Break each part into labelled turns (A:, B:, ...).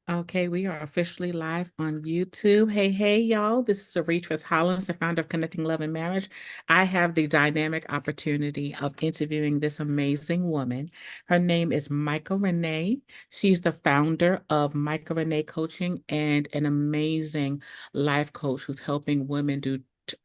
A: Okay, we are officially live on YouTube. Hey, y'all. This is Aretha Hollins, the founder of Connecting Love and Marriage. I have the dynamic opportunity of interviewing this amazing woman. Her name is Micah Renee. She's the founder of Micah Renee Coaching and an amazing life coach who's helping women do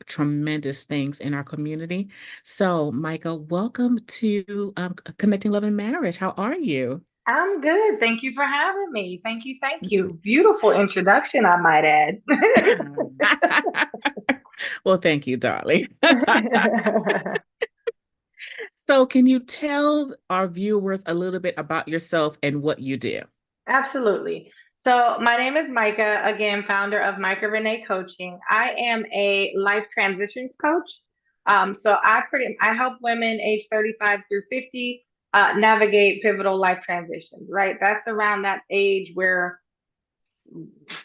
A: tremendous things in our community. So, Micah, welcome to Connecting Love and Marriage. How are you?
B: I'm good. Thank you for having me. Thank you. Thank you. Beautiful introduction, I might add.
A: Well, thank you, darling. So, can you tell our viewers a little bit about yourself and what you do?
B: Absolutely. So, my name is Micah, again, founder of Micah Renee Coaching. I am a life transitions coach. I help women age 35 through 50 navigate pivotal life transitions, right? That's around that age where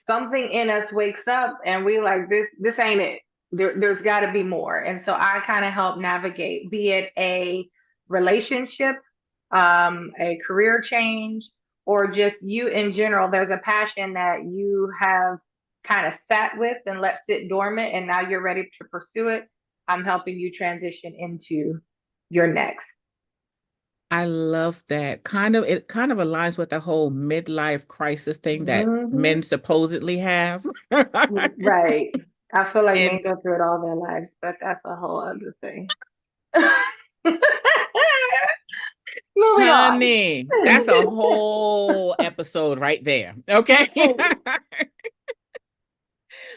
B: something in us wakes up and we like this ain't it. There's got to be more. And so I kind of help navigate, be it a relationship, a career change, or just you in general. There's a passion that you have kind of sat with and let sit dormant, and now you're ready to pursue it. I'm helping you transition into your next.
A: I love that. It kind of aligns with the whole midlife crisis thing that
B: Hmm.
A: men supposedly have.
B: Right. I feel like men
A: And
B: go through it all their lives, but that's a whole other thing. Moving on.
A: honey, that's a whole episode right there. Okay.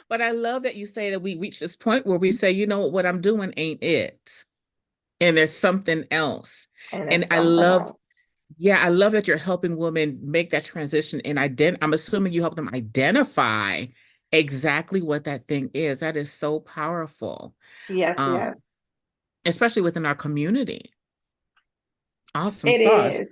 A: But I love that you say that we reach this point where we say, you know what I'm doing ain't it. And there's something else.
B: And
A: And
B: it's something else.
A: I love that you're helping women make that transition and I'm assuming you help them identify exactly what that thing is. That is so powerful.
B: Yes,
A: Um,
B: yes.
A: especially within our community. Awesome
B: It is.
A: sauce.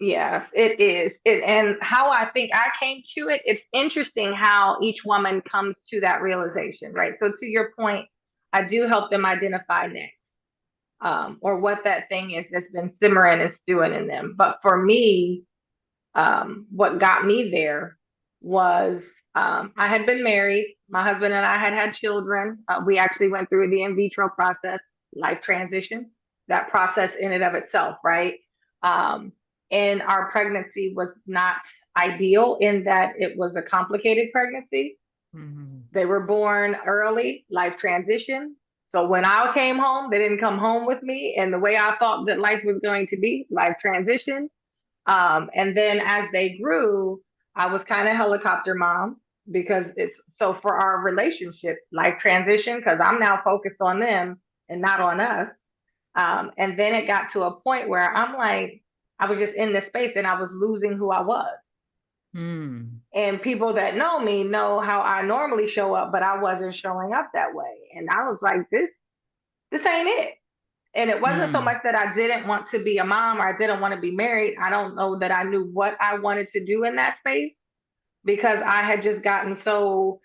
B: Yes, it is. And how I think I came to it, it's interesting how each woman comes to that realization, right? So to your point, I do help them identify next, or what that thing is that's been simmering and stewing in them. But for me, what got me there was I had been married. My husband and I had had children. We actually went through the in vitro process, life transition, that process in and of itself, right? Um, and our pregnancy was not ideal in that it was a complicated pregnancy.
A: Mhm.
B: They were born early, life transition. So when I came home, they didn't come home with me. And the way I thought that life was going to be, life transition. And then as they grew, I was kind of helicopter mom because it's so for our relationship, life transition, because I'm now focused on them and not on us. And then it got to a point where I'm like, I was just in this space and I was losing who I was.
A: Mm.
B: And people that know me know how I normally show up, but I wasn't showing up that way. And I was like, this ain't it. And it wasn't so
A: Mm.
B: much that I didn't want to be a mom or I didn't want to be married. I don't know that I knew what I wanted to do in that space because I had just gotten so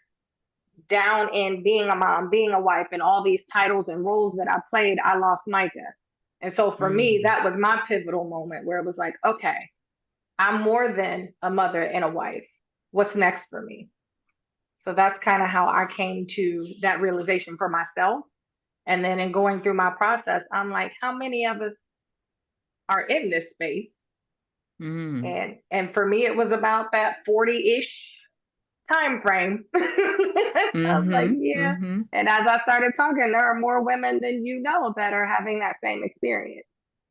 B: down in being a mom, being a wife, and all these titles and roles that I played. I lost Micah. And so for me,
A: Mm.
B: that was my pivotal moment where it was like, okay, I'm more than a mother and a wife. What's next for me? So that's kind of how I came to that realization for myself. And then in going through my process, I'm like, how many of us are in this space?
A: Mm.
B: And for me, it was about that 40-ish time frame. I was like,
A: Mm-hmm.
B: yeah.
A: Mm-hmm.
B: And as I started talking, there are more women than you know that are having that same experience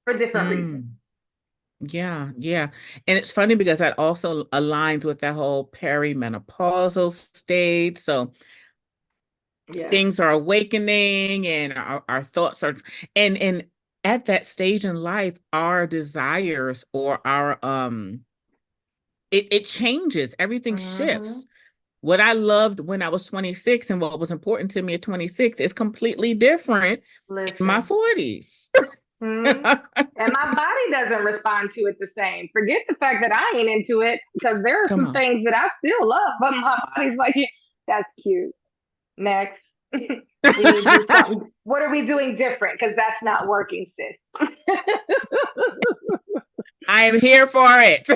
B: for different reasons.
A: Mm. Yeah, yeah. And it's funny because that also aligns with that whole perimenopausal state. So
B: Yes.
A: things are awakening and our thoughts are and at that stage in life, our desires or our it changes, everything
B: Hmm.
A: shifts. What I loved when I was 26 and what was important to me at 26 is completely different in my
B: Listen.
A: 40s.
B: Hmm. And my body doesn't respond to it the same. Forget the fact that I ain't into it because there are
A: Come
B: some
A: on.
B: things that I still love, but my body's like, "Yeah, that's cute. Next. We need to do something. What are we doing different? Because that's not working, sis."
A: I am here for it.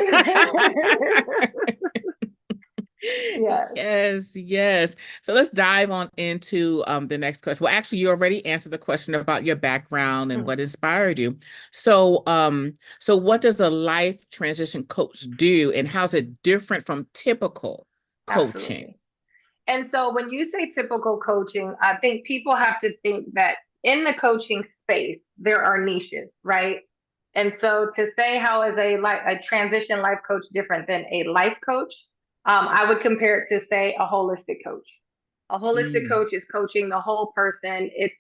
B: Yes.
A: Yes, yes. So let's dive on into the next question. Well, actually, you already answered the question about your background and
B: Mm,
A: what inspired you. So what does a life transition coach do, and how's it different from typical coaching?
B: absolutely. And so when you say typical coaching, I think people have to think that in the coaching space, there are niches, right? And so to say how is a transition life coach different than a life coach, I would compare it to say a holistic coach. A holistic
A: Mm,
B: coach is coaching the whole person. It's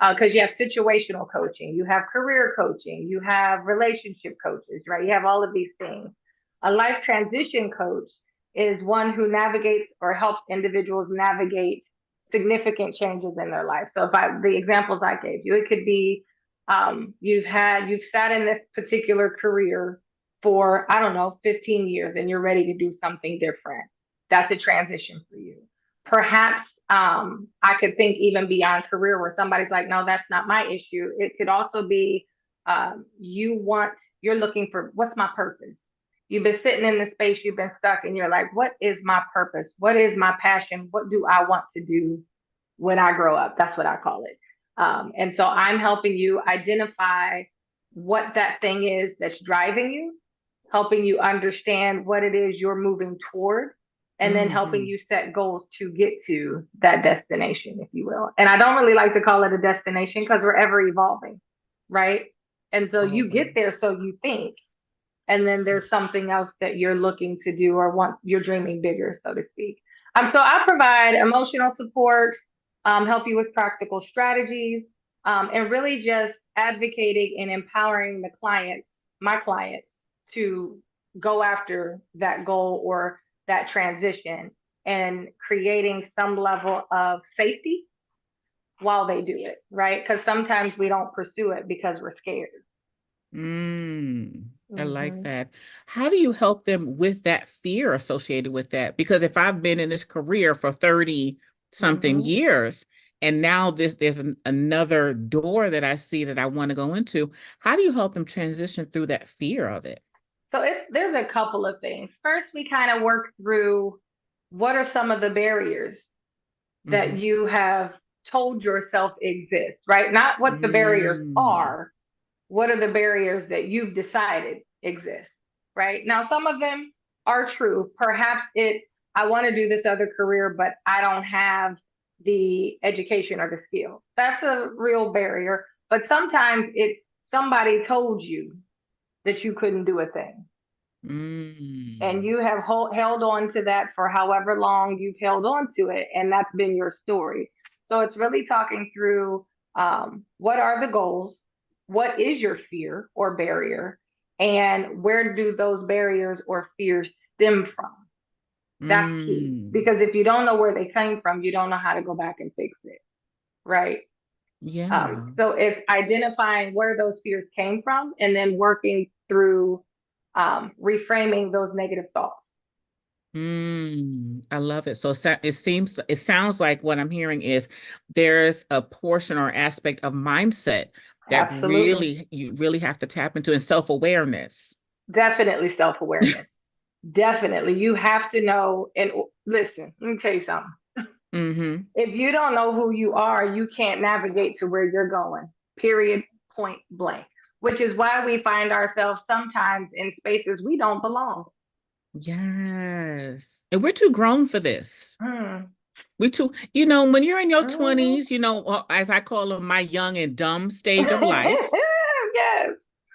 B: because you have situational coaching, you have career coaching, you have relationship coaches, right? You have all of these things. A life transition coach is one who navigates or helps individuals navigate significant changes in their life. So, by the examples I gave you, it could be you've sat in this particular career for, I don't know, 15 years and you're ready to do something different. That's a transition for you. Perhaps I could think even beyond career where somebody's like, no, that's not my issue. It could also be you're looking for what's my purpose? You've been sitting in the space, you've been stuck, and you're like, what is my purpose? What is my passion? What do I want to do when I grow up? That's what I call it. And so I'm helping you identify what that thing is that's driving you, helping you understand what it is you're moving toward, and then helping
A: hmm
B: you set goals to get to that destination, if you will. And I don't really like to call it a destination because we're ever evolving, right? And so you get there,
A: Always.
B: so you think, and then there's something else that you're looking to do or want, you're dreaming bigger, so to speak. So I provide emotional support, help you with practical strategies, and really just advocating and empowering my clients, to go after that goal or that transition, and creating some level of safety while they do it, right? Because sometimes we don't pursue it because we're scared.
A: I like
B: Mm-hmm.
A: that. How do you help them with that fear associated with that? Because if I've been in this career for 30 something
B: Mm-hmm.
A: years, and now there's another door that I see that I want to go into, how do you help them transition through that fear of it?
B: So there's a couple of things. First, we kind of work through what are some of the barriers that
A: Hmm
B: you have told yourself exist, right? Not what the barriers
A: Mm,
B: are, what are the barriers that you've decided exist, right? Now, some of them are true. Perhaps it's, I want to do this other career, but I don't have the education or the skill. That's a real barrier. But sometimes it's somebody told you that you couldn't do a thing, and
A: mm,
B: you have held on to that for however long you've held on to it, and that's been your story. So it's really talking through what are the goals, what is your fear or barrier, and where do those barriers or fears stem from. That's key,
A: mm.
B: because if you don't know where they came from, you don't know how to go back and fix it, right?
A: Yeah.
B: So if identifying where those fears came from and then working through reframing those negative thoughts.
A: I love it. So it sounds like what I'm hearing is there's a portion or aspect of mindset that
B: Absolutely.
A: really you really have to tap into, and self-awareness.
B: Definitely self awareness. Definitely. You have to know. And listen, let me tell you something.
A: Hmm
B: If you don't know who you are, you can't navigate to where you're going, period, point blank, which is why we find ourselves sometimes in spaces we don't belong.
A: Yes. And we're too grown for this.
B: Mm.
A: We too, when you're in your
B: Mm.
A: 20s, as I call them, my young and dumb stage of life,
B: Yes.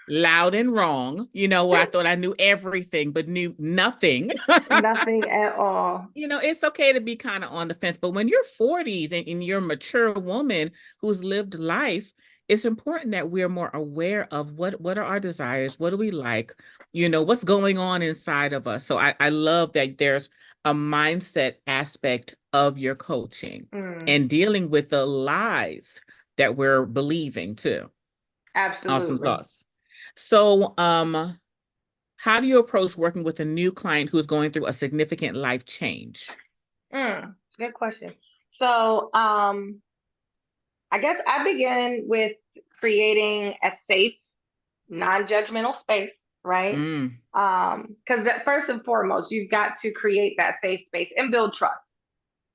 A: loud and wrong, where I thought I knew everything but knew nothing.
B: Nothing at all.
A: It's okay to be kind of on the fence, but when you're 40s and you're a mature woman who's lived life, it's important that we're more aware of what are our desires, what do we like, what's going on inside of us. So I love that there's a mindset aspect of your coaching
B: Mm.
A: and dealing with the lies that we're believing too. Awesome
B: Absolutely.
A: sauce. So, how do you approach working with a new client who's going through a significant life change?
B: Good question. So, I guess I begin with creating a safe, non-judgmental space. right?
A: Mm,
B: Because first and foremost, you've got to create that safe space and build trust.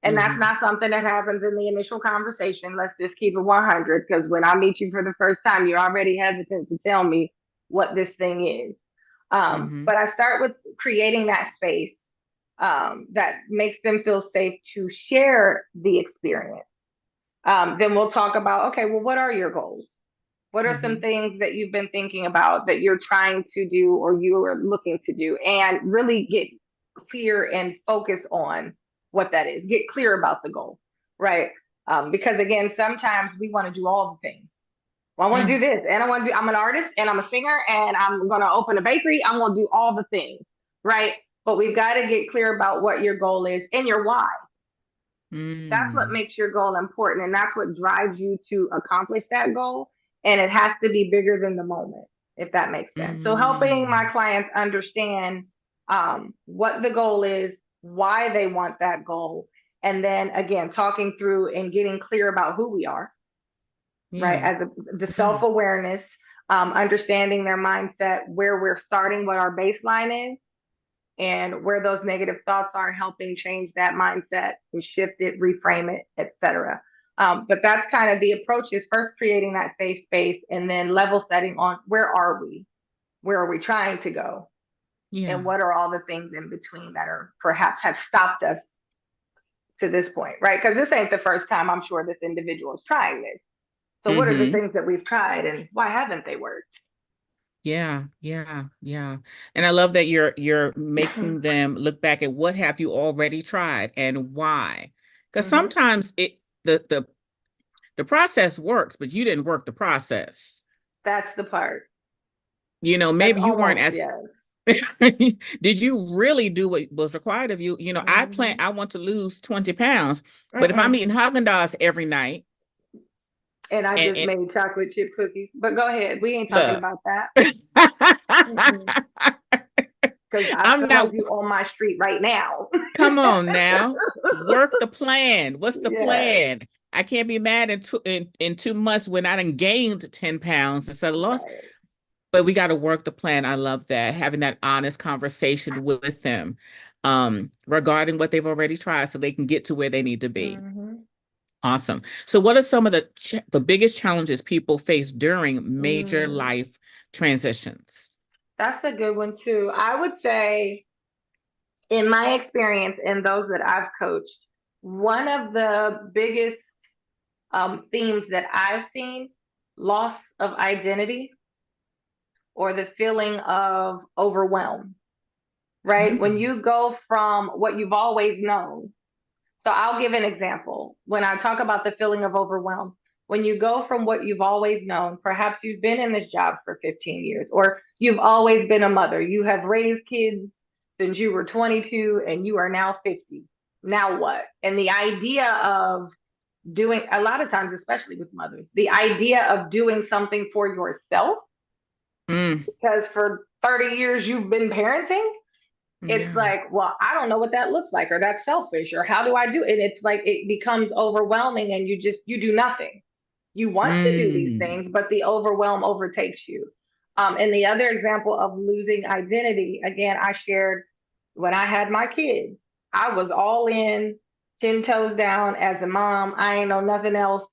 B: And that's
A: mm-hmm,
B: not something that happens in the initial conversation. Let's just keep it 100. Because when I meet you for the first time, you're already hesitant to tell me what this thing is.
A: mm-hmm,
B: But I start with creating that space that makes them feel safe to share the experience. Then we'll talk about, okay, well, what are your goals? What are some
A: mm-hmm,
B: things that you've been thinking about that you're trying to do or you are looking to do? And really get clear and focus on what that is. Get clear about the goal, right? Because again, sometimes we want to do all the things. Well, I want to
A: mm,
B: do this, and I'm an artist, and I'm a singer, and I'm going to open a bakery. I'm going to do all the things, right? But we've got to get clear about what your goal is and your why. That's what
A: mm,
B: makes your goal important, and that's what drives you to accomplish that goal. And it has to be bigger than the moment, if that makes sense. So helping my
A: mm.
B: clients understand what the goal is, why they want that goal, and then again talking through and getting clear about who we are, right?
A: Yeah,
B: As the
A: yeah,
B: self awareness, understanding their mindset, where we're starting, what our baseline is, and where those negative thoughts are, helping change that mindset and shift it, reframe it, etc. But that's kind of the approach, is first creating that safe space and then level setting on where are we trying to go,
A: yeah.
B: and what are all the things in between that are perhaps have stopped us to this point, right? Because this ain't the first time I'm sure this individual is trying this. So what are the
A: Mm-hmm.
B: things that we've tried and why haven't they worked?
A: Yeah, yeah, yeah. And I love that you're making them look back at what have you already tried and why. Because
B: Hmm.
A: sometimes the process works, but you didn't work the process.
B: That's the part. That's
A: Maybe you weren't
B: almost,
A: as
B: yes.
A: did you really do what was required of you?
B: Hmm.
A: I want to lose 20 pounds, but if I'm
B: Mm-mm.
A: eating Haagen-Dazs every night
B: And I just
A: and
B: made chocolate chip cookies. But go ahead. We ain't talking
A: look,
B: about that. Because I
A: I'm
B: some of
A: not.
B: you on my street right now.
A: Come on now. Work the plan. What's the
B: Yes.
A: plan? I can't be mad in 2 months when I done gained 10 pounds instead of lost.
B: Right.
A: But we got to work the plan. I love that. Having that honest conversation with them regarding what they've already tried so they can get to where they need to be.
B: Hmm.
A: Awesome. So what are some of the biggest challenges people face during major
B: Mm.
A: life transitions?
B: That's a good one too. I would say, in my experience and those that I've coached, one of the biggest themes that I've seen, loss of identity or the feeling of overwhelm, right? When
A: Mm,
B: you go from what you've always known. So I'll give an example. When I talk about the feeling of overwhelm, when you go from what you've always known, perhaps you've been in this job for 15 years, or you've always been a mother, you have raised kids since you were 22 and you are now 50. Now what? And the idea of doing, a lot of times, especially with mothers, the idea of doing something for yourself,
A: mm,
B: because for 30 years you've been parenting, it's
A: yeah.
B: like, well, I don't know what that looks like, or that's selfish, or how do I do it? It's like it becomes overwhelming and you do nothing. You want to do these
A: Mm,
B: things, but the overwhelm overtakes you. And the other example of losing identity, again, I shared when I had my kids, I was all in, 10 toes down as a mom. I ain't know nothing else.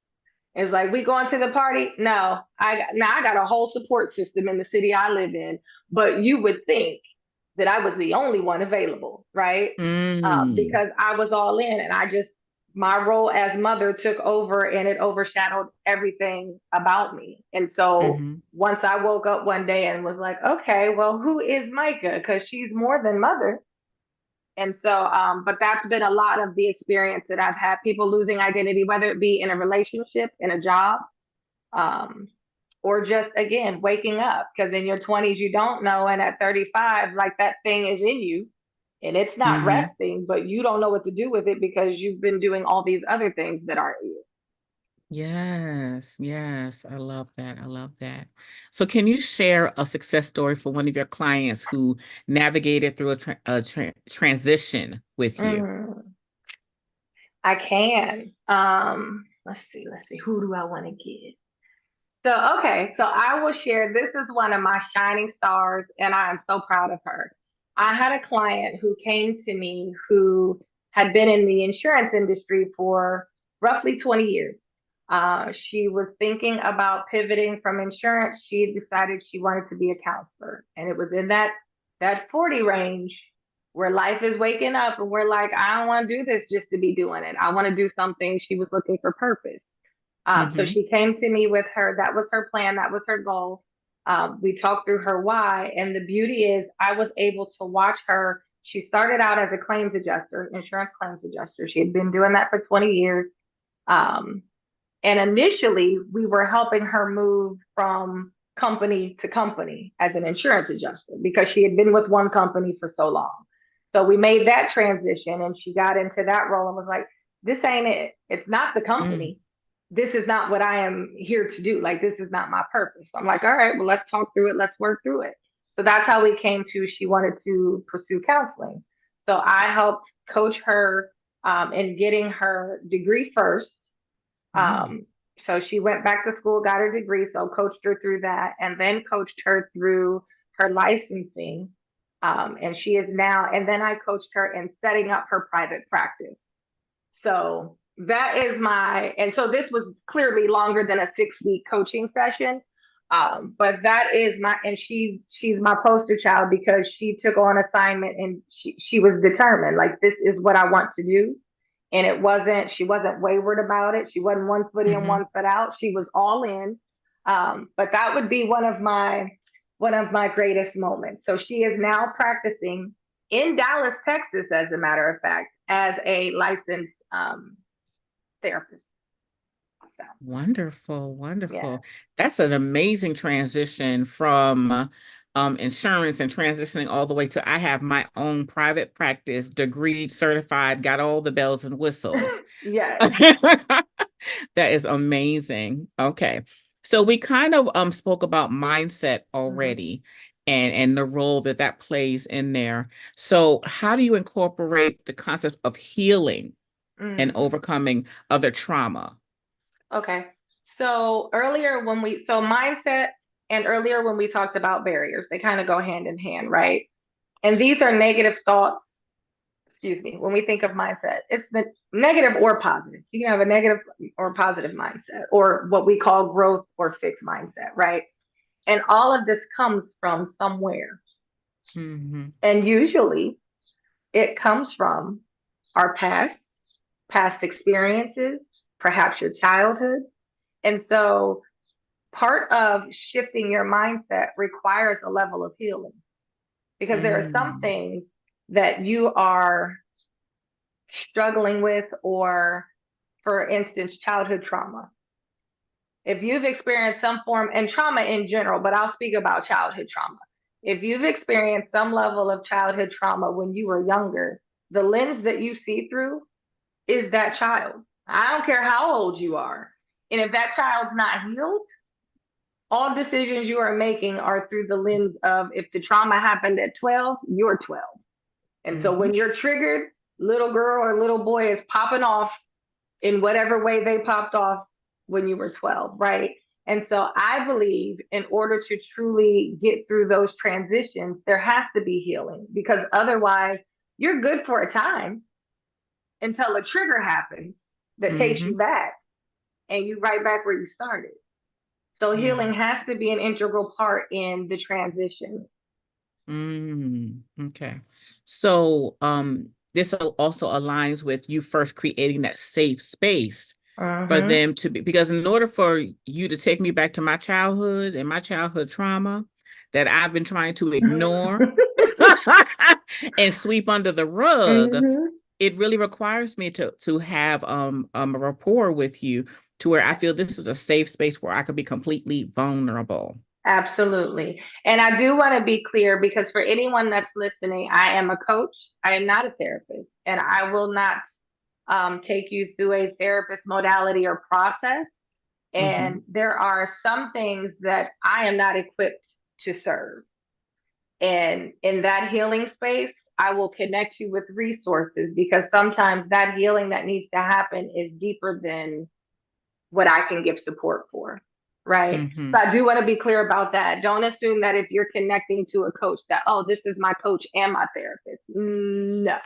B: It's like, we going to the party? No, I got a whole support system in the city I live in, but you would think that I was the only one available, right?
A: mm,
B: Because I was all in, and my role as mother took over, and it overshadowed everything about me. And so
A: mhm.
B: once I woke up one day and was like, okay, well, who is Micah? Because she's more than mother. And so, but that's been a lot of the experience that I've had, people losing identity, whether it be in a relationship, in a job, um, or just again waking up, because in your 20s you don't know, and at 35 like that thing is in you and it's not
A: Hmm.
B: resting, but you don't know what to do with it because you've been doing all these other things that aren't you.
A: Yes, yes. I love that. I love that. So can you share a success story for one of your clients who navigated through a transition with you?
B: Mm, I can. Let's see, who do I want to get? So I will share. This is one of my shining stars, and I am so proud of her. I had a client who came to me who had been in the insurance industry for roughly 20 years. She was thinking about pivoting from insurance. She decided she wanted to be a counselor, and it was in that 40 range where life is waking up, and we're like, I don't want to do this just to be doing it. I want to do something. She was looking for purpose. So
A: Hmm.
B: she came to me with her, that was her plan, that was her goal. We talked through her why. And the beauty is, I was able to watch her. She started out as a claims adjuster, insurance claims adjuster. She had been doing that for 20 years. Um, and initially, we were helping her move from company to company as an insurance adjuster because she had been with one company for so long. So we made that transition and she got into that role and was like, this ain't it. It's not the
A: Mm.
B: company. This is not what I am here to do. Like, this is not my purpose. So I'm like, all right, well, let's talk through it. Let's work through it. So that's how we came to she wanted to pursue counseling. So I helped coach her in getting her degree first.
A: Mm.
B: So she went back to school, got her degree, so coached her through that, and then coached her through her licensing. And she is now, and then I coached her in setting up her private practice. So that is and so this was clearly longer than a 6 week coaching session. But that is and she's my poster child because she took on assignment and she was determined, like, this is what I want to do. And she wasn't wayward about it. She wasn't one foot in,
A: Hmm.
B: one foot out. She was all in. But that would be one of my greatest moments. So she is now practicing in Dallas, Texas, as a matter of fact, as a licensed therapist. So
A: Wonderful,
B: yeah.
A: wonderful. That's an amazing transition from insurance and transitioning all the way to I have my own private practice, degree, certified, got all the bells and whistles.
B: Yes.
A: That is amazing. Okay. So we kind of spoke about mindset
B: Mm-hmm.
A: already and the role that that plays in there. So how do you incorporate the concept of healing and
B: Mm-hmm.
A: overcoming other trauma?
B: Okay. So mindset and earlier when we talked about barriers, they kind of go hand in hand, right? And these are negative thoughts. Excuse me. When we think of mindset, it's the negative or positive. You can have a negative or positive mindset, or what we call growth or fixed mindset, right? And all of this comes from somewhere.
A: Hmm.
B: And usually it comes from our past experiences, perhaps your childhood. And so part of shifting your mindset requires a level of healing because there are some
A: Mm.
B: things that you are struggling with, or for instance, childhood trauma. If you've experienced some form and trauma in general, but I'll speak about childhood trauma. If you've experienced some level of childhood trauma when you were younger, the lens that you see through is that child. I don't care how old you are. And if that child's not healed, all decisions you are making are through the lens of, if the trauma happened at 12, you're 12. And so
A: Hmm.
B: when you're triggered, little girl or little boy is popping off in whatever way they popped off when you were 12, right? And so I believe in order to truly get through those transitions, there has to be healing, because otherwise you're good for a time until a trigger happens that takes you
A: Hmm.
B: back and you right back where you started. So
A: Yeah.
B: healing has to be an integral part in the transition.
A: Okay. So, this also aligns with you first creating that safe space for
B: Mm-hmm.
A: them to be, because in order for you to take me back to my childhood and my childhood trauma that I've been trying to ignore and sweep under the rug,
B: Mm-hmm.
A: it really requires me to have a rapport with you to where I feel this is a safe space where I could be completely vulnerable.
B: Absolutely. And I do want to be clear, because for anyone that's listening, I am a coach. I am not a therapist, and I will not take you through a therapist modality or process.
A: Hmm.
B: And there are some things that I am not equipped to serve. And in that healing space, I will connect you with resources, because sometimes that healing that needs to happen is deeper than what I can give support for. right? So
A: Mm-hmm.
B: I do want to be clear about that. Don't assume that if you're connecting to a coach that, oh, this is my coach and my therapist. No,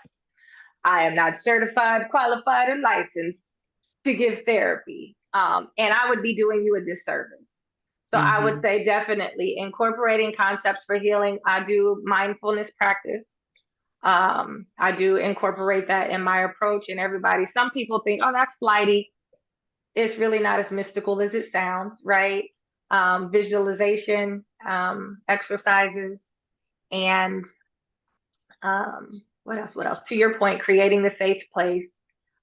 B: I am not certified, qualified, or licensed to give therapy. And I would be doing you a disservice. So I would
A: Mm-hmm.
B: say definitely incorporating concepts for healing. I do mindfulness practice. I do incorporate that in my approach, and everybody, some people think, oh, that's flighty. It's really not as mystical as it sounds, right? Visualization, exercises, and what else? What else? To your point, creating the safe place.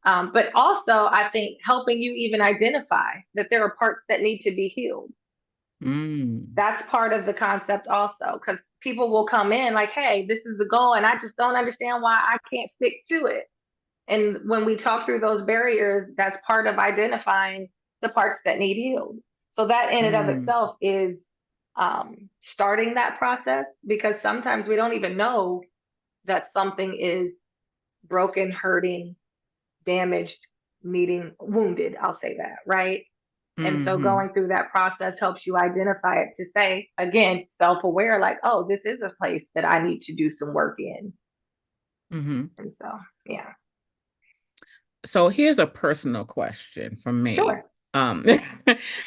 B: But also, I think helping you even identify that there are parts that need to be healed.
A: Mm.
B: That's part of the concept also, because people will come in like, hey, this is the goal, and I just don't understand why I can't stick to it. And when we talk through those barriers, that's part of identifying the parts that need healed. So that in and of
A: Mm.
B: itself is starting that process, because sometimes we don't even know that something is broken, hurting, damaged, needing wounded. I'll say that, right? And so
A: Mm-hmm.
B: going through that process helps you identify it to say, again, self aware, like, oh, this is a place that I need to do some work in.
A: Mm-hmm.
B: And so, yeah,
A: So here's a personal question from me.
B: sure.
A: Um,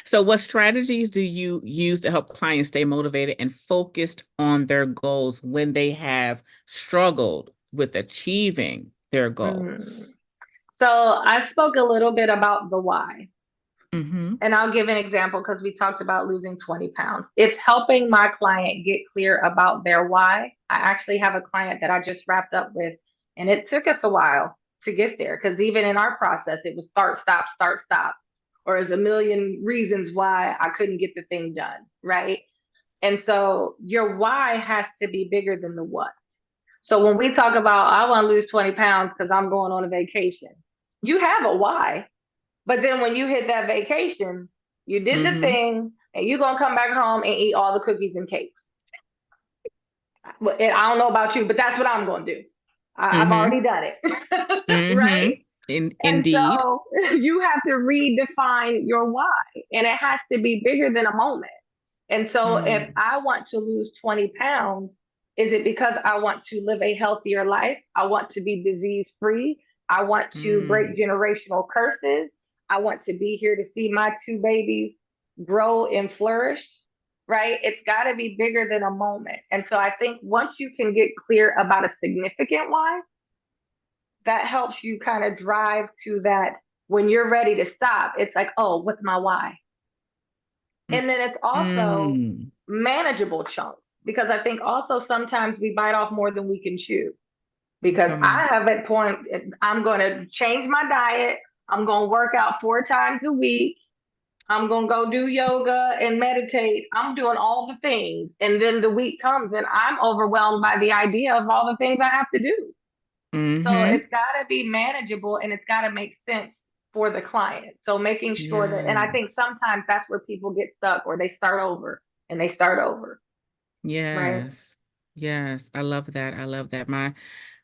A: so what strategies do you use to help clients stay motivated and focused on their goals when they have struggled with achieving their
B: Mm.
A: goals?
B: So I spoke a little bit about the why.
A: Mm-hmm.
B: And I'll give an example because we talked about losing 20 pounds. It's helping my client get clear about their why. I actually have a client that I just wrapped up with, and it took us a while to get there because even in our process, it was start, stop, or there's a million reasons why I couldn't get the thing done, right? And so your why has to be bigger than the what. So when we talk about, I want to lose 20 pounds because I'm going on a vacation, you have a why, but then when you hit that vacation, you did the
A: Mm-hmm.
B: thing, and you're gonna come back home and eat all the cookies and cakes. And I don't know about you, but that's what I'm gonna do. I've
A: Mm-hmm.
B: already done it, right?
A: Mm-hmm.
B: And
A: Indeed.
B: so you have to redefine your why, and it has to be bigger than a moment. And so if
A: Mm.
B: I want to lose 20 pounds, is it because I want to live a healthier life? I want to be disease free. I want to break
A: Mm.
B: generational curses. I want to be here to see my two babies grow and flourish, right? It's got to be bigger than a moment. And so I think once you can get clear about a significant why, that helps you kind of drive to that when you're ready to stop. It's like, oh, what's my why? And then it's also
A: Mm.
B: manageable chunks because I think also sometimes we bite off more than we can chew. Because
A: Come
B: I
A: on.
B: have at point, I'm going to change my diet. I'm going to work out 4 times a week. I'm going to go do yoga and meditate. I'm doing all the things. And then the week comes and I'm overwhelmed by the idea of all the things I have to do. So
A: Mm-hmm.
B: it's got to be manageable and it's got to make sense for the client. So making sure that, and I think
A: Yes.
B: sometimes that's where people get stuck or they start over and they start over, right?
A: Yes. Yes. I love that. I love that.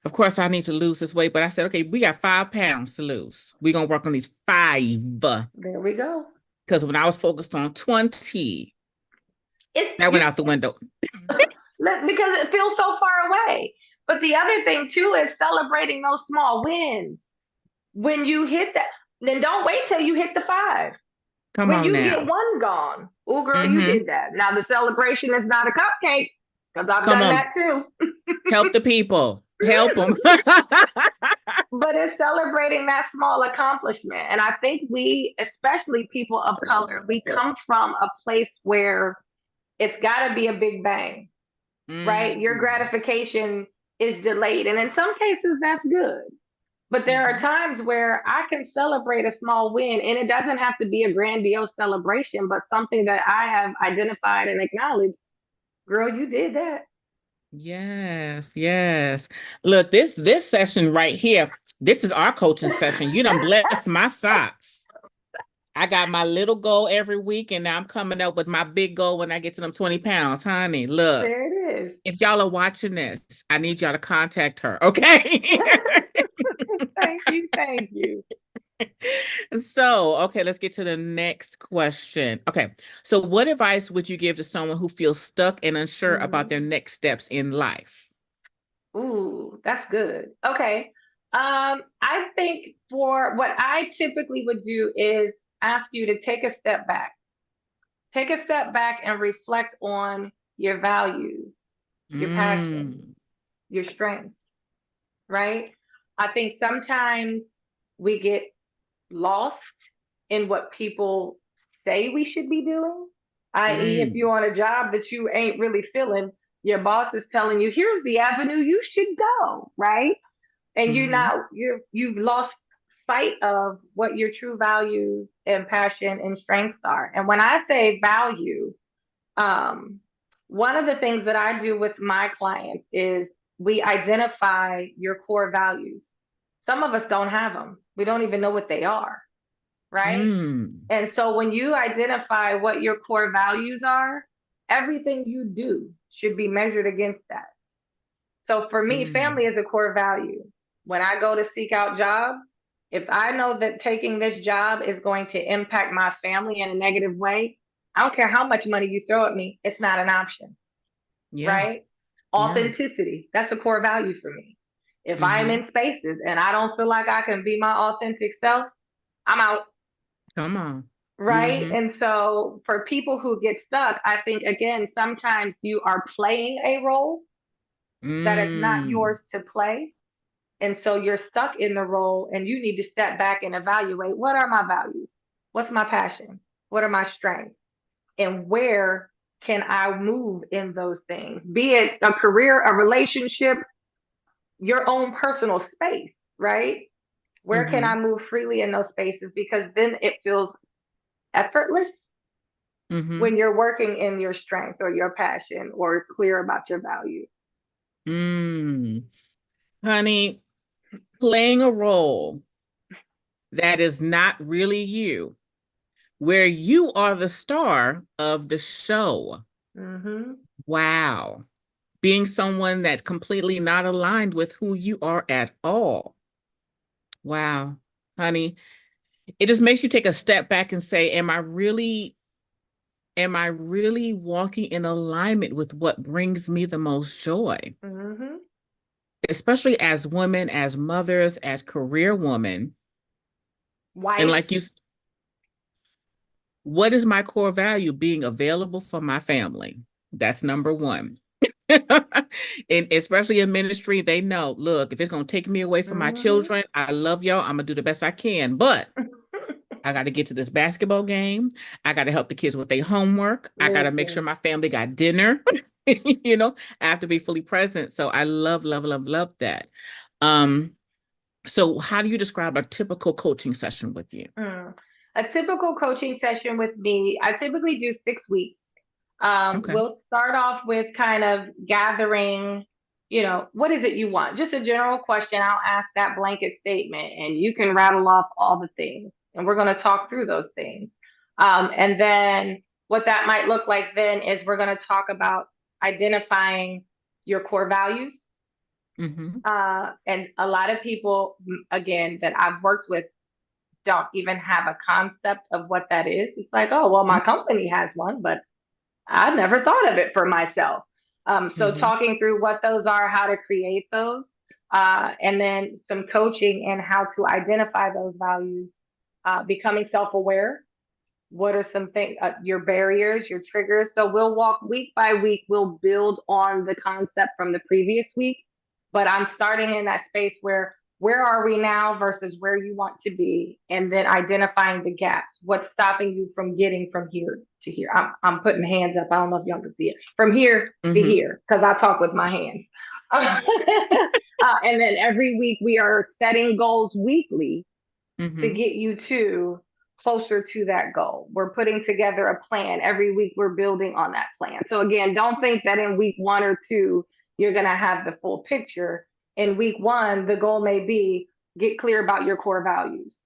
A: Of course, I need to lose this weight, but I said, okay, we got 5 pounds to lose. We're gonna work on these five.
B: There we go.
A: Because when I was focused on 20,
B: It's
A: that
B: you
A: went out the window.
B: because it feels so far away. But the other thing too is celebrating those small wins. When you hit that, then don't wait till you hit the five.
A: Come
B: When
A: on
B: you get
A: now.
B: one gone, oh girl, you
A: Mm-hmm.
B: did that. Now the celebration is not a cupcake because I've
A: Come
B: done
A: on.
B: that too.
A: Help the people. Help them.
B: But it's celebrating that small accomplishment. And I think we, especially people of color, we come from a place where it's got to be a big bang, right? Your
A: Mm.
B: gratification is delayed. And in some cases, that's good. But there are
A: Mm-hmm.
B: times where I can celebrate a small win, and it doesn't have to be a grandiose celebration, but something that I have identified and acknowledged. Girl, you did that.
A: Yes, yes. Look, this session right here, this is our coaching session. You done blessed my socks. I got my little goal every week, and now I'm coming up with my big goal when I get to them 20 pounds. Honey, look,
B: There it is.
A: if y'all are watching this, I need y'all to contact her, okay?
B: Thank you. Thank you.
A: So, okay, let's get to the next question. Okay, so what advice would you give to someone who feels stuck and unsure about their
B: Mm.
A: next steps in life?
B: Ooh, that's good. Okay. I think for what I typically would do is ask you to take a step back. Take a step back and reflect on your values, your passion,
A: Mm,
B: your strength, right? I think sometimes we get lost in what people say we should be doing, i.e., if
A: mm,
B: you're on a job that you ain't really feeling, your boss is telling you, here's the avenue you should go, right? And
A: mm-hmm,
B: you've lost sight of what your true values and passion and strengths are. And when I say value, um, one of the things that I do with my clients is we identify your core values. Some of us don't have them. We don't even know what they are, right?
A: mm,
B: And so when you identify what your core values are, everything you do should be measured against that. So for me, family
A: mm,
B: is a core value. When I go to seek out jobs, if I know that taking this job is going to impact my family in a negative way, I don't care how much money you throw at me, it's not an option,
A: yeah,
B: right?
A: yeah,
B: Authenticity, that's a core value for me. If I'm
A: mm-hmm.
B: in spaces and I don't feel like I can be my authentic self, I'm out,
A: Come on.
B: right?
A: Mm-hmm,
B: And so for people who get stuck, I think again, sometimes you are playing a role that is not
A: mm,
B: yours to play. And so you're stuck in the role and you need to step back and evaluate, what are my values? What's my passion? What are my strengths? And where can I move in those things? Be it a career, a relationship, your own personal space, right? Where can
A: mm-hmm,
B: I move freely in those spaces? Because then it feels effortless
A: mm-hmm,
B: when you're working in your strength or your passion or clear about your value.
A: mm. Honey, playing a role that is not really you, where you are the star of the show.
B: Mm-hmm.
A: Wow. Being someone that's completely not aligned with who you are at all. Wow. Honey, it just makes you take a step back and say, am I really walking in alignment with what brings me the most joy?
B: Mm-hmm.
A: Especially as women, as mothers, as career women. And
B: Wife.
A: like what is my core value? Being available for my family. That's number one. And especially in ministry, they know, look, if it's going to take me away from my
B: Mm-hmm.
A: children, I love y'all. I'm going to do the best I can. But I got to get to this basketball game. I got to help the kids with their homework. I got to make sure
B: Listen.
A: my family got dinner. I have to be fully present. So I love, love, love, love that. Um, so how do you describe a typical coaching session with you?
B: Mm. A typical coaching session with me, I typically do 6 weeks.
A: Okay.
B: We'll start off with kind of gathering, what is it you want? Just a general question. I'll ask that blanket statement and you can rattle off all the things. And we're going to talk through those things. And then what that might look like then is we're going to talk about identifying your core values.
A: Mm-hmm.
B: And a lot of people, again, that I've worked with don't even have a concept of what that is. It's like, oh, well, my company has one, but I never thought of it for myself. So
A: Mm-hmm.
B: talking through what those are, how to create those, and then some coaching and how to identify those values, becoming self-aware. What are some things, your barriers, your triggers? So we'll walk week by week. We'll build on the concept from the previous week, but I'm starting in that space where are we now versus where you want to be, and then identifying the gaps. What's stopping you from getting from here to here? I'm putting hands up. I don't know if y'all can see it. From here to
A: Mm-hmm.
B: here, because I talk with my hands. And then every week we are setting goals weekly to
A: Mm-hmm.
B: get you to closer to that goal. We're putting together a plan. Every week we're building on that plan. So again, don't think that in week 1 or 2 you're going to have the full picture. In week 1, the goal may be get clear about your core values.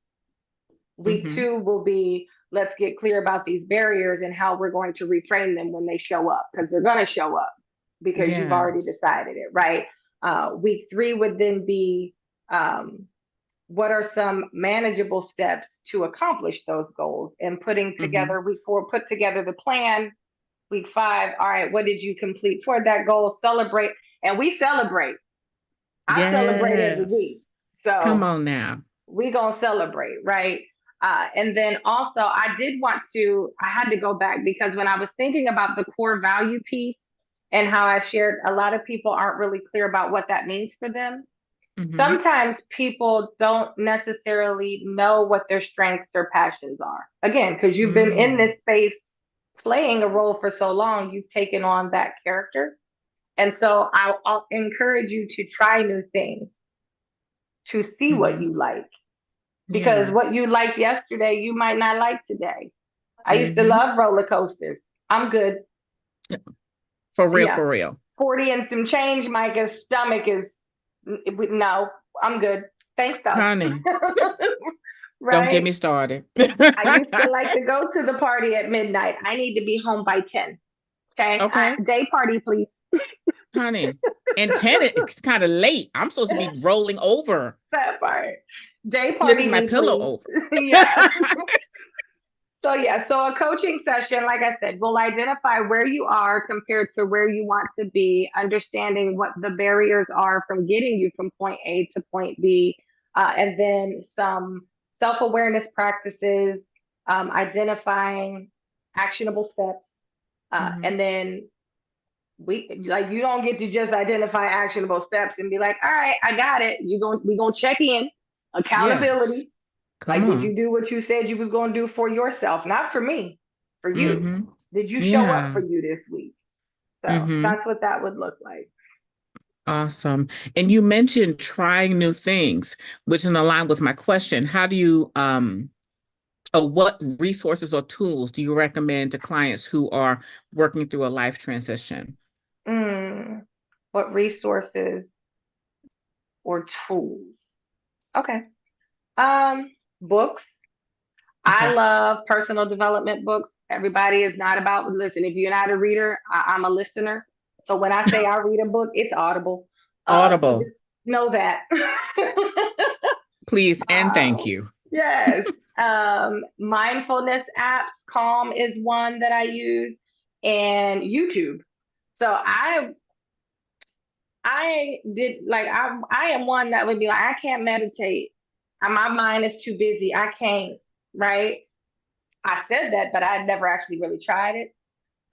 B: Week
A: Mm-hmm.
B: 2 will be let's get clear about these barriers and how we're going to retrain them when they show up, because they're going to show up because you've already
A: Yes.
B: decided it, right? Week 3 would then be um, what are some manageable steps to accomplish those goals, and
A: Mm-hmm.
B: put together the plan. Week 5, all right, what did you complete toward that goal? Celebrate. And we celebrate. I celebrate every week.
A: Yes. Come
B: So
A: on now.
B: we gonna celebrate, right? And then also, I had to go back because when I was thinking about the core value piece and how I shared, a lot of people aren't really clear about what that means for them.
A: Mm-hmm.
B: Sometimes people don't necessarily know what their strengths or passions are. Again, because you've been in
A: Mm.
B: this space playing a role for so long, you've taken on that character. And so I'll encourage you to try new things to see what
A: Mm-hmm.
B: you like. Because
A: Yeah.
B: what you liked yesterday, you might not like today. I used to
A: Mm-hmm.
B: love roller coasters. I'm good.
A: For real,
B: Yeah.
A: for real.
B: 40 and some change, Micah's stomach is, no, I'm good. Thanks, though.
A: Honey, don't get
B: Right?
A: me started.
B: I used to like to go to the party at midnight. I need to be home by 10. Okay.
A: Okay,
B: Day party, please.
A: honey. And 10, it's kind of late. I'm supposed to be rolling over,
B: That part. Day party
A: flipping my
B: me,
A: pillow
B: please.
A: over.
B: Yeah. So yeah, so a coaching session, like I said, will identify where you are compared to where you want to be, understanding what the barriers are from getting you from point A to point B, and then some self-awareness practices, identifying actionable steps,
A: Hmm.
B: and then we like you don't get to just identify actionable steps and be like, all right, I got it. We gonna check in,
A: Yes.
B: accountability.
A: Come
B: Like, did
A: on.
B: you do what you said you was going to do for yourself? Not for me, for you.
A: Hmm.
B: Did you show up
A: Yeah.
B: for you this week? So
A: Hmm.
B: that's what that would look like.
A: Awesome. And you mentioned trying new things, which in line with my question. How do you what resources or tools do you recommend to clients who are working through a life transition?
B: Mm, what resources or tools? Okay. Books. I
A: Okay.
B: love personal development books. Everybody is not about, listen, if you're not a reader, I'm a listener. So when I say I read a book, it's audible. So
A: Audible,
B: just know that.
A: please and thank
B: Um,
A: you.
B: yes. Mindfulness apps, Calm is one that I use, and YouTube. So I did like I am one that would be like, I can't meditate. My mind is too busy. I can't, right? I said that, but I never actually really tried it.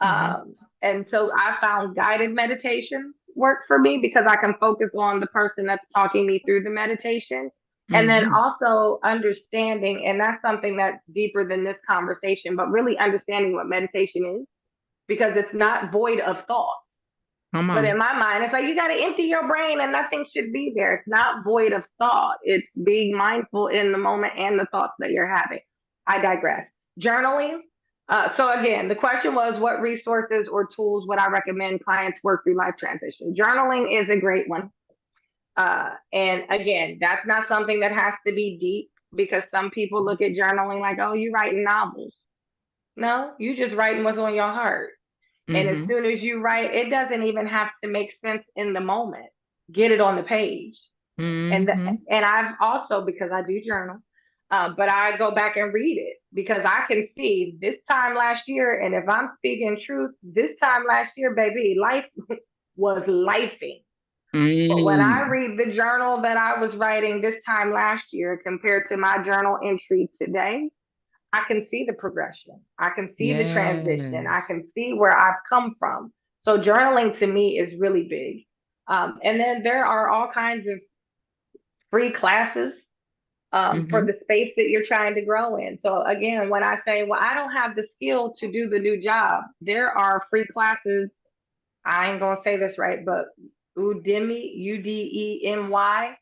A: Hmm.
B: And so I found guided meditations work for me because I can focus on the person that's talking me through the meditation. And then
A: Hmm.
B: also understanding, and that's something that's deeper than this conversation, but really understanding what meditation is because it's not void of thought.
A: Come
B: But in
A: on.
B: my mind, it's like you got to empty your brain and nothing should be there. It's not void of thought. It's being mindful in the moment and the thoughts that you're having. I digress. Journaling. So again, the question was, what resources or tools would I recommend clients work through life transition? Journaling is a great one. And again, that's not something that has to be deep because some people look at journaling like, oh, you writing novels. No, you just writing what's on your heart. And as
A: Hmm.
B: soon as you write, it doesn't even have to make sense in the moment. Get it on the page. And the,
A: Hmm.
B: and I've also, because I do journal, but I go back and read it because I can see this time last year, and if I'm speaking truth, this time last year, baby, life was lifing. But when I
A: Mm.
B: read the journal that I was writing this time last year compared to my journal entry today, I can see the progression. I can see the transition. I
A: Yes.
B: can see where I've come from. So journaling to me is really big. And then there are all kinds of free classes for
A: Hmm.
B: the space that you're trying to grow in. So again, when I say, well, I don't have the skill to do the new job, there are free classes. I ain't gonna say this right, but Udemy, Udemy,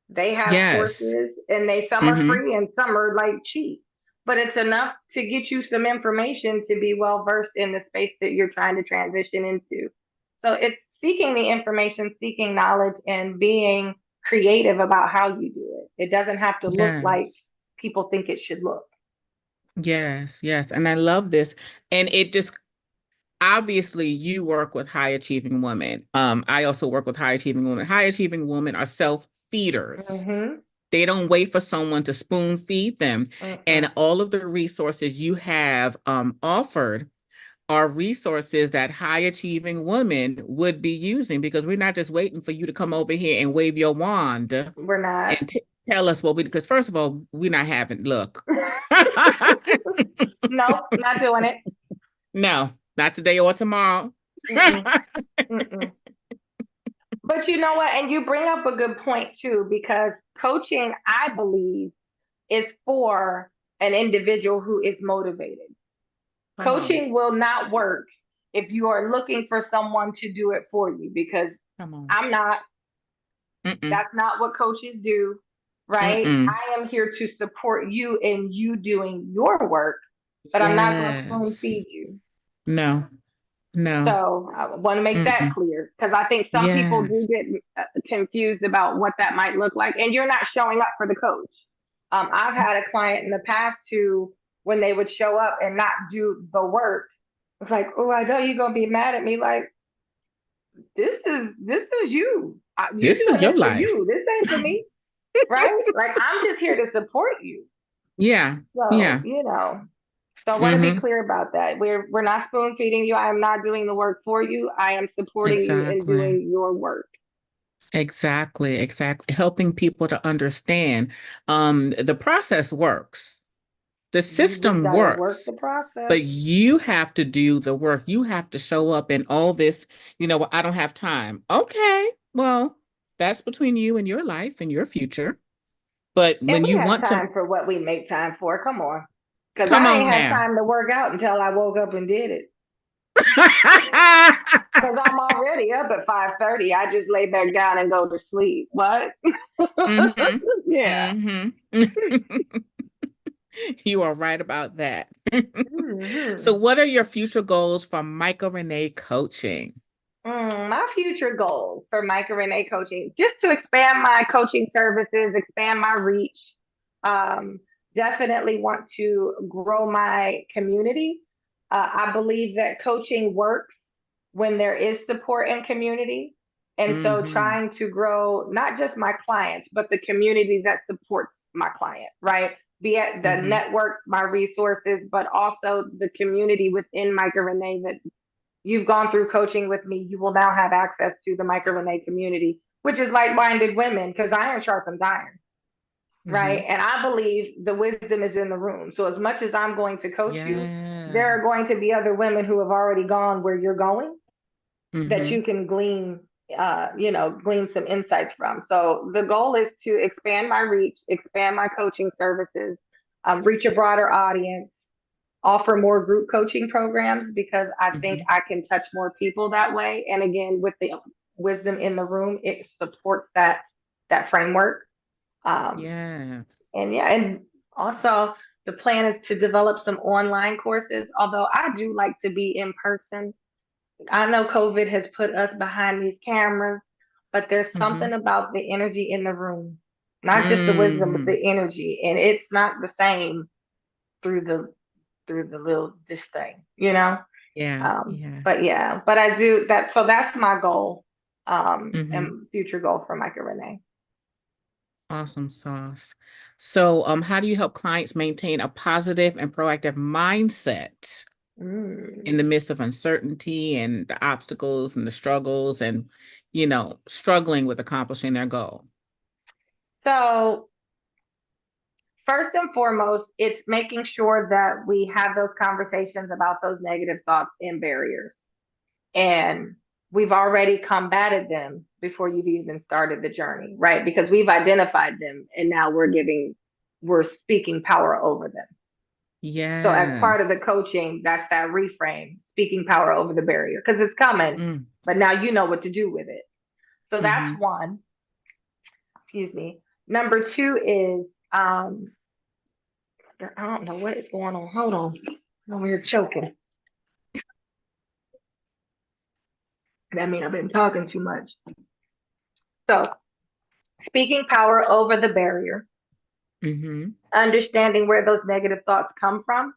B: they have
A: Yes.
B: courses and some are
A: Hmm.
B: free and some are like cheap. But it's enough to get you some information to be well versed in the space that you're trying to transition into. So it's seeking the information, seeking knowledge, and being creative about how you do it. It doesn't have to look like
A: Yes.
B: people think it should look.
A: Yes. Yes. And I love this. And it just obviously you work with high achieving women. I also work with high achieving women. High achieving women are self feeders.
B: Mm-hmm.
A: They don't wait for someone to spoon feed them. And
B: Mm-mm.
A: all of the resources you have offered are resources that high achieving women would be using, because we're not just waiting for you to come over here and wave your wand
B: We're not.
A: and tell us what we, because first of all, we're not having, look.
B: Nope, not doing it.
A: No, not today or tomorrow.
B: Mm-mm. Mm-mm. But you know what? And you bring up a good point too, because coaching, I believe, is for an individual who is motivated.
A: Come on,
B: Coaching will not work if you are looking for someone to do it for you, because
A: come on.
B: I'm not.
A: Mm-mm,
B: That's not what coaches do, right?
A: mm-mm.
B: I am here to support you in you doing your work, but I'm not going to spoon
A: Yes.
B: feed you.
A: No, no.
B: So I want to make that
A: Mm-mm.
B: clear, because I think some people do
A: Yes.
B: get confused about what that might look like, and you're not showing up for the coach. I've had a client in the past who, when they would show up and not do the work, it's like, oh, I know you're gonna be mad at me. Like, this is you. You
A: This is
B: doing
A: your
B: this for
A: life.
B: you. This ain't for me, right? Like, I'm just here to support you.
A: Yeah.
B: So,
A: Yeah.
B: so I want to be
A: Mm-hmm.
B: clear about that. We're not spoon feeding you. I am not doing the work for you. I am supporting you in
A: Exactly.
B: doing your work.
A: Exactly. Exactly. Helping people to understand the process works. The
B: You just
A: system
B: got to work
A: works,
B: the process.
A: but you have to do the work. You have to show up in all this, I don't have time. Okay. Well, that's between you and your life and your future. But
B: And
A: when
B: we
A: you
B: have
A: want to
B: time for what we make time for. Come on. Because
A: come
B: I ain't
A: on
B: had
A: now.
B: time to work out until I woke up and did it. Because I'm already up at 5:30. I just lay back down and go to sleep. What?
A: Hmm.
B: Yeah.
A: Hmm. You are right about that. So,
B: Hmm.
A: what are your future goals for Michael Renee coaching?
B: My future goals for Micah Renee coaching, just to expand my coaching services, expand my reach. Um, Definitely want to grow my community. I believe that coaching works when there is support and community. And so
A: Hmm.
B: trying to grow not just my clients, but the community that supports my client, right? Be it the
A: Hmm.
B: networks, my resources, but also the community within Micah Renee that you've gone through coaching with me, you will now have access to the Micro Renee community, which is like-minded women, because iron sharpens iron, right?
A: Hmm.
B: And I believe the wisdom is in the room. So as much as I'm going to coach you, there are going to
A: Yes.
B: be other women who have already gone where you're going that
A: Hmm.
B: you can glean, glean some insights from. So the goal is to expand my reach, expand my coaching services, reach a broader audience, offer more group coaching programs, because I think
A: Hmm.
B: I can touch more people that way. And again, with the wisdom in the room, it supports that framework. Um,
A: Yes.
B: and yeah, and also the plan is to develop some online courses. Although I do like to be in person. I know COVID has put us behind these cameras, but there's
A: Hmm.
B: something about the energy in the room, not just the wisdom, but
A: Hmm.
B: the energy, and it's not the same through the little this thing, you know.
A: Yeah. Yeah.
B: But yeah, but I do that. So that's my goal,
A: Hmm.
B: and future goal for Micah Renee.
A: Awesome sauce. So, how do you help clients maintain a positive and proactive mindset
B: Mm.
A: in the midst of uncertainty and the obstacles and the struggles and, struggling with accomplishing their goal?
B: So first and foremost, it's making sure that we have those conversations about those negative thoughts and barriers. And we've already combated them before you've even started the journey, right? Because we've identified them and now we're speaking power over them. So as part of the
A: Yes.
B: coaching, that's that reframe, speaking power over the barrier, because it's coming,
A: Mm.
B: but now you know what to do with it. So that's
A: Hmm.
B: one. Excuse me. Number two is I don't know what is going on. Hold on. I'm over here choking. That means I've been talking too much. So speaking power over the barrier,
A: Hmm.
B: understanding where those negative thoughts come from,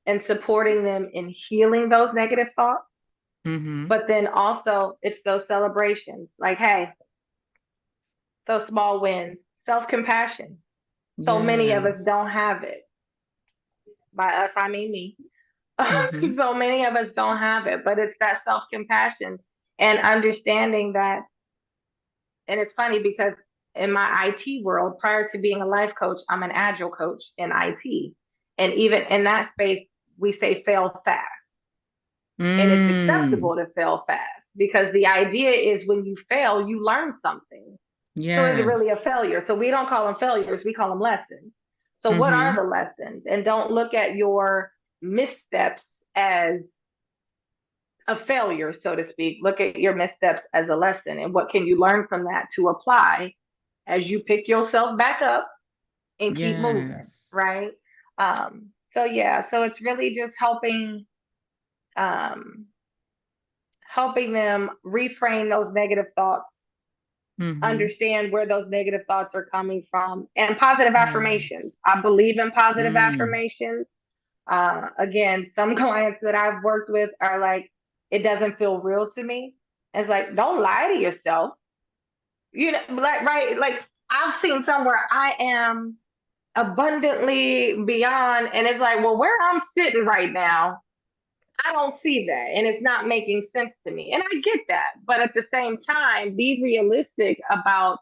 B: and supporting them in healing those negative thoughts.
A: Hmm.
B: But then also, it's those celebrations like, hey, those small wins. Self-compassion. So many of us
A: Yes.
B: don't have it. By us, I mean me.
A: Mm-hmm.
B: So many of us don't have it, but it's that self-compassion and understanding that. And it's funny because in my IT world, prior to being a life coach, I'm an agile coach in IT. And even in that space, we say fail fast. And it's
A: Mm.
B: acceptable to fail fast because the idea is when you fail, you learn something. So is it really a
A: Yes.
B: failure? So we don't call them failures, we call them lessons. So what are
A: Mm-hmm.
B: the lessons? And don't look at your missteps as a failure, so to speak. Look at your missteps as a lesson and what can you learn from that to apply as you pick yourself back up and keep moving,
A: Yes.
B: right? So yeah, so it's really just um, helping them reframe those negative thoughts,
A: Mm-hmm.
B: understand where those negative thoughts are coming from, and positive affirmations.
A: Yes.
B: I believe in positive
A: Mm.
B: affirmations. Again, some clients that I've worked with are like, it doesn't feel real to me. It's like, don't lie to yourself. You know, like, right? Like, I've seen somewhere I am abundantly beyond, and it's like, well, where I'm sitting right now, I don't see that, and it's not making sense to me. And I get that, but at the same time, be realistic about.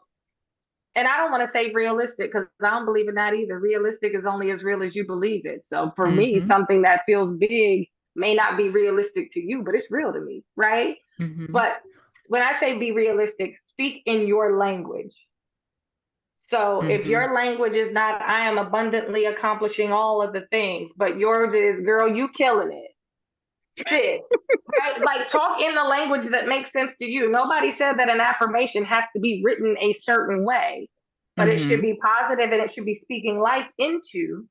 B: And I don't want to say realistic because I don't believe in that either. Realistic is only as real as you believe it. So for me,
A: Mm-hmm.
B: something that feels big may not be realistic to you, but it's real to me, right?
A: Mm-hmm.
B: But when I say be realistic, speak in your language. So if
A: Mm-hmm.
B: your language is not, I am abundantly accomplishing all of the things, but yours is, girl, you killing it. Sis, right? Like talk in the language that makes sense to you. Nobody said that an affirmation has to be written a certain way, but it should
A: Mm-hmm.
B: be positive and it should be speaking life into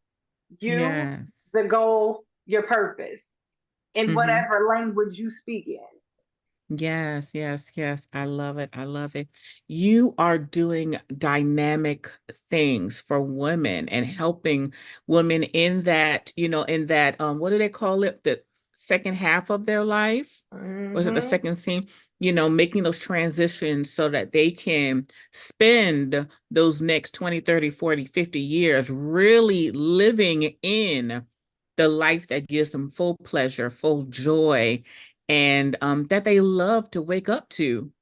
B: you,
A: Yes.
B: the goal, your purpose, in
A: Mm-hmm.
B: whatever language you speak in.
A: Yes, yes, yes. I love it. I love it. You are doing dynamic things for women and helping women in that, in that, what do they call it? The second half of their life? Was it the
B: Mm-hmm.
A: second scene? Making those transitions so that they can spend those next 20, 30, 40, 50 years really living in the life that gives them full pleasure, full joy, and that they love to wake up to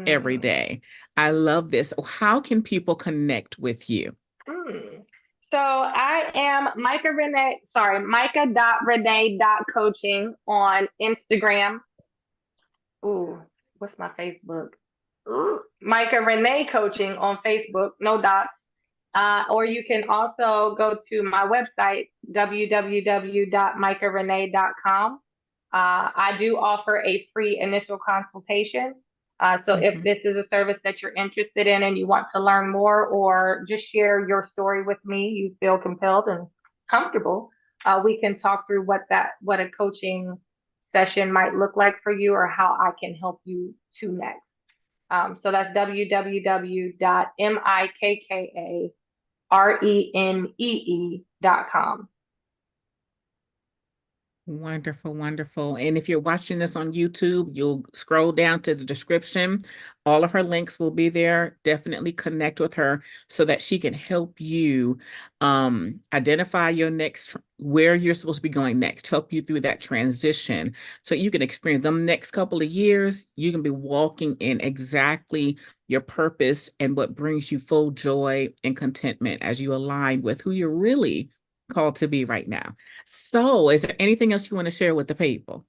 A: every
B: Mm-hmm.
A: day. I love this. How can people connect with you?
B: Mm. So I am Micah Renee, sorry, Micah.Renee.coaching on Instagram. Ooh, what's my Facebook? Ooh, Micah Renee Coaching on Facebook, no dots. Or you can also go to my website, www.micahrenee.com. I do offer a free initial consultation. So if
A: Mhm.
B: this is a service that you're interested in and you want to learn more or just share your story with me, you feel compelled and comfortable, we can talk through what a coaching session might look like for you or how I can help you to next. So that's www.mikkrenee.com.
A: Wonderful, wonderful. And if you're watching this on YouTube, you'll scroll down to the description. All of her links will be there. Definitely connect with her so that she can help you identify your next, where you're supposed to be going next, help you through that transition so you can experience them next couple of years. You can be walking in exactly your purpose and what brings you full joy and contentment as you align with who you're really called to be right now. So, is there anything else you want to share with the people?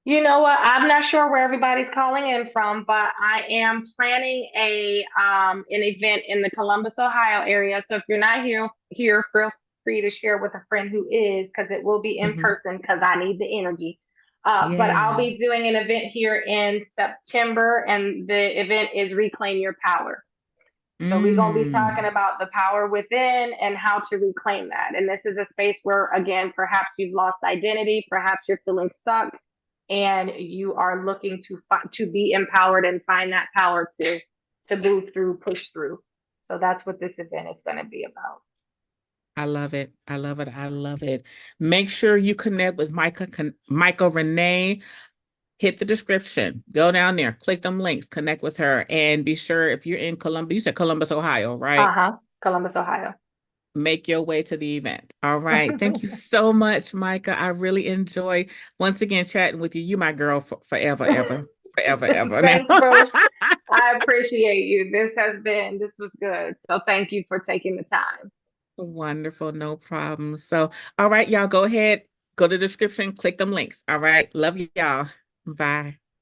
B: You know what? I'm not sure where everybody's calling in from, but I am planning an event in the Columbus, Ohio area. So if you're not here, feel free to share with a friend who is, because it will be in
A: Hmm.
B: person because I need the energy. But I'll
A: Yeah.
B: be doing an event here in September, and the event is Reclaim Your Power. So we're going to be talking
A: Mm.
B: about the power within and how to reclaim that. And this is a space where, again, perhaps you've lost identity, perhaps you're feeling stuck, and you are looking to be empowered and find that power to move through, push through. So that's what this event is going to be about.
A: I love it. I love it. I love it. Make sure you connect with Micah Renee. Hit the description. Go down there. Click them links. Connect with her. And be sure if you're in Columbus, you said Columbus, Ohio,
B: Uh
A: right?
B: huh. Columbus, Ohio.
A: Make your way to the event. All right. Thank you so much, Micah. I really enjoy once again chatting with you. You my girl for forever, ever, forever, ever now.
B: Thanks for, I appreciate you. This was good. So thank you for taking the time.
A: Wonderful, no problem. So, all right, y'all go ahead, go to the description, click them links. All right. Love y'all. Bye.